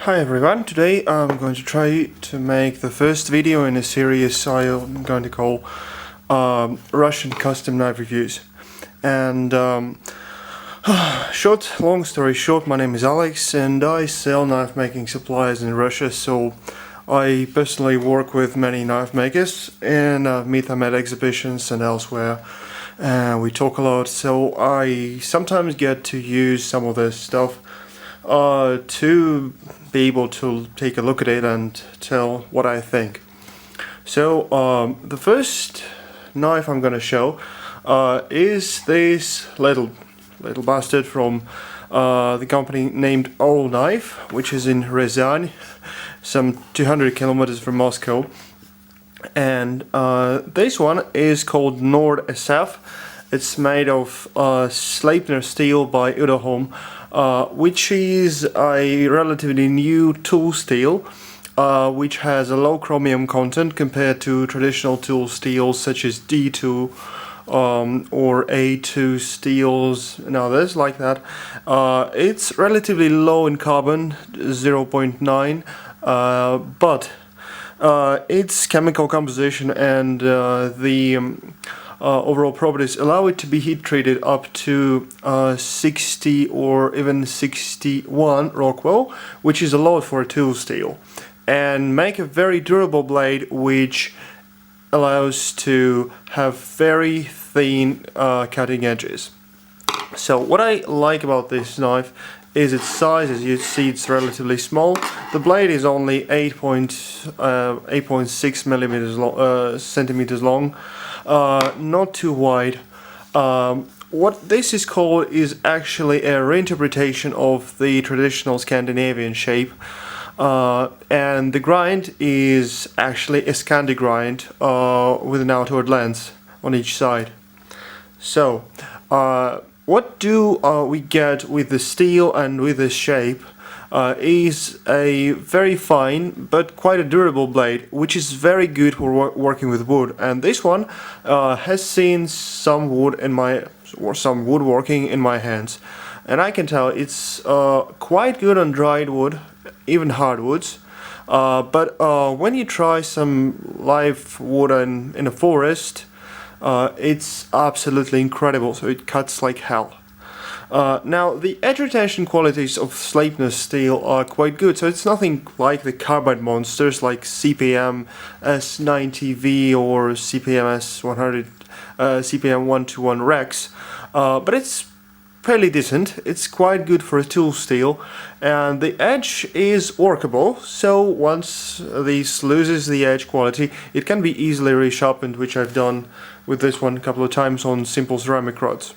Hi everyone, today I'm going to try to make the first video in a series I'm going to call Russian custom knife reviews. And long story short, my name is Alex and I sell knife making supplies in Russia, so I personally work with many knife makers and meet them at exhibitions and elsewhere. We talk a lot, so I sometimes get to use some of this stuff to be able to take a look at it and tell what I think. So the first knife I'm gonna show is this little bastard from the company named Uddelholm Knife, which is in Ryazan, some 200 kilometers from Moscow. And this one is called Nord SF. It's made of Sleipner steel by Uddelholm, which is a relatively new tool steel, which has a low chromium content compared to traditional tool steels such as D2 or A2 steels and others like that. It's relatively low in carbon, 0.9, but its chemical composition and the overall properties allow it to be heat treated up to 60 or even 61 Rockwell, which is a lot for a tool steel, and make a very durable blade which allows to have very thin cutting edges. So what I like about this knife is its size. As you see, it's relatively small. The blade is only 8.6 centimeters long, not too wide. What this is called is actually a reinterpretation of the traditional Scandinavian shape, and the grind is actually a Scandi grind with an outward lens on each side. So what do we get with the steel and with the shape is a very fine but quite a durable blade, which is very good for working with wood. And this one has seen some woodworking in my hands, and I can tell it's quite good on dried wood, even hardwoods. But when you try some live wood in a forest, it's absolutely incredible. So it cuts like hell. Now the agitation qualities of Sleipner steel are quite good, so it's nothing like the carbide monsters like CPM S90V or CPM S100, CPM 121 Rex, but it's fairly decent. It's quite good for a tool steel, and the edge is workable, so once this loses the edge quality, it can be easily resharpened, which I've done with this one a couple of times on simple ceramic rods.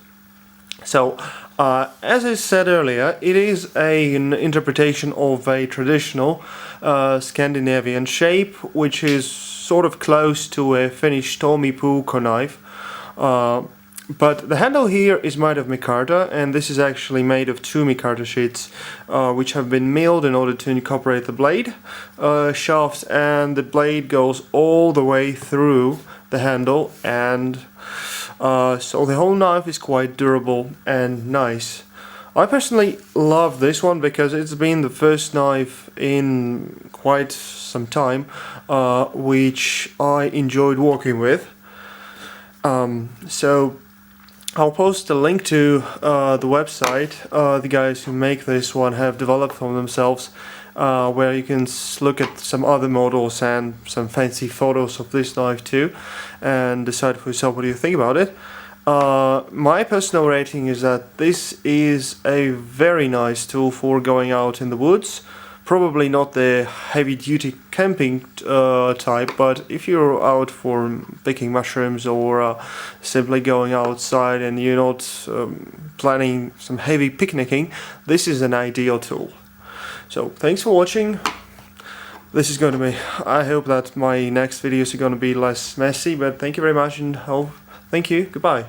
So, as I said earlier, it is an interpretation of a traditional Scandinavian shape, which is sort of close to a Finnish puukko knife. But the handle here is made of micarta, and this is actually made of 2 micarta sheets, which have been milled in order to incorporate the blade shafts, and the blade goes all the way through the handle, and so the whole knife is quite durable and nice. I personally love this one because it's been the first knife in quite some time which I enjoyed working with. So I'll post a link to the website the guys who make this one have developed for themselves, where you can look at some other models and some fancy photos of this knife too, and decide for yourself what you think about it. My personal rating is that this is a very nice tool for going out in the woods. Probably not the heavy-duty camping type, but if you're out for picking mushrooms or simply going outside and you're not planning some heavy picnicking, this is an ideal tool. So thanks for watching. This is going to be, I hope that my next videos are going to be less messy, but thank you very much, and thank you, goodbye.